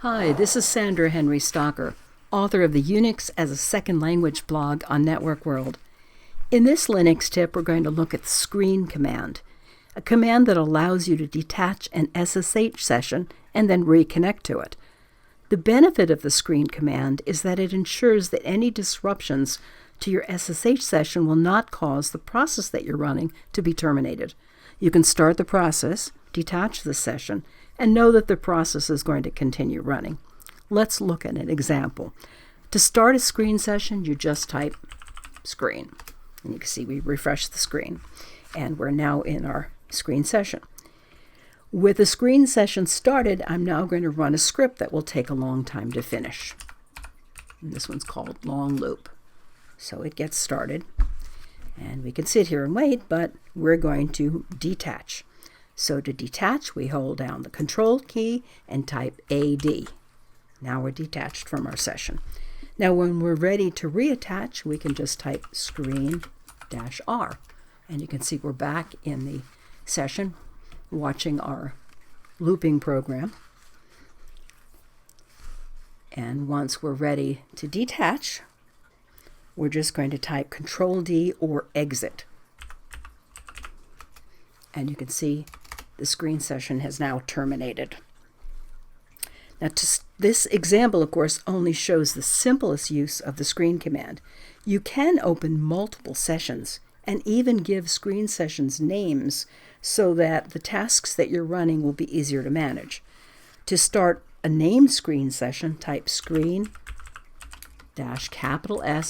Hi, this is Sandra Henry Stocker, author of the Unix as a Second Language blog on Network World. In this Linux tip, we're going to look at the screen command, a command that allows you to detach an SSH session and then reconnect to it. The benefit of the screen command is that it ensures that any disruptions to your SSH session will not cause the process that you're running to be terminated. You can start the process, detach the session, and know that the process is going to continue running. Let's look at an example. To start a screen session, you just type screen. And you can see we refresh the screen. And we're now in our screen session. With the screen session started, I'm now going to run a script that will take a long time to finish. And this one's called long loop. So it gets started. And we can sit here and wait, but we're going to detach. So to detach, we hold down the Control key and type AD. Now we're detached from our session. Now when we're ready to reattach, we can just type screen-R. And you can see we're back in the session watching our looping program. And once we're ready to detach, we're just going to type Control-D or exit. And you can see the screen session has now terminated. Now, this example, of course, only shows the simplest use of the screen command. You can open multiple sessions and even give screen sessions names so that the tasks that you're running will be easier to manage. To start a named screen session, type screen-S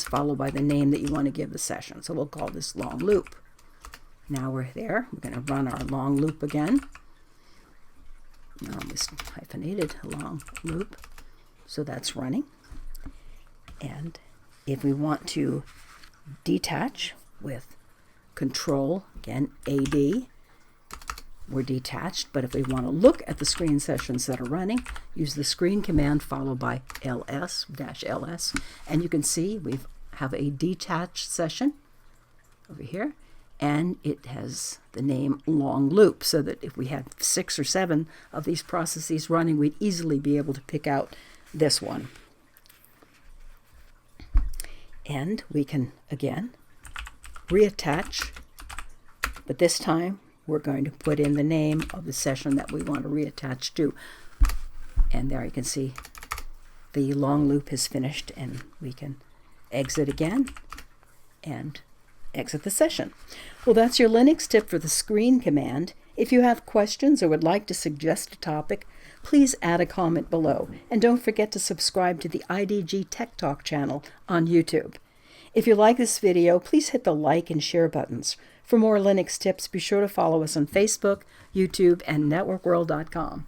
followed by the name that you want to give the session. So we'll call this long loop. Now we're there. We're going to run our long loop again. Now this hyphenated long loop. So that's running. And if we want to detach with Control, again, AD, we're detached. But if we want to look at the screen sessions that are running, use the screen command followed by ls-ls. And you can see we have a detached session over here. And it has the name long loop, so that if we had 6 or 7 of these processes running, we'd easily be able to pick out this one. And we can, again, reattach, but this time we're going to put in the name of the session that we want to reattach to. And there you can see the long loop is finished, and we can exit again and exit the session. Well, that's your Linux tip for the screen command. If you have questions or would like to suggest a topic, please add a comment below. And don't forget to subscribe to the IDG Tech Talk channel on YouTube. If you like this video, please hit the like and share buttons. For more Linux tips, be sure to follow us on Facebook, YouTube, and networkworld.com.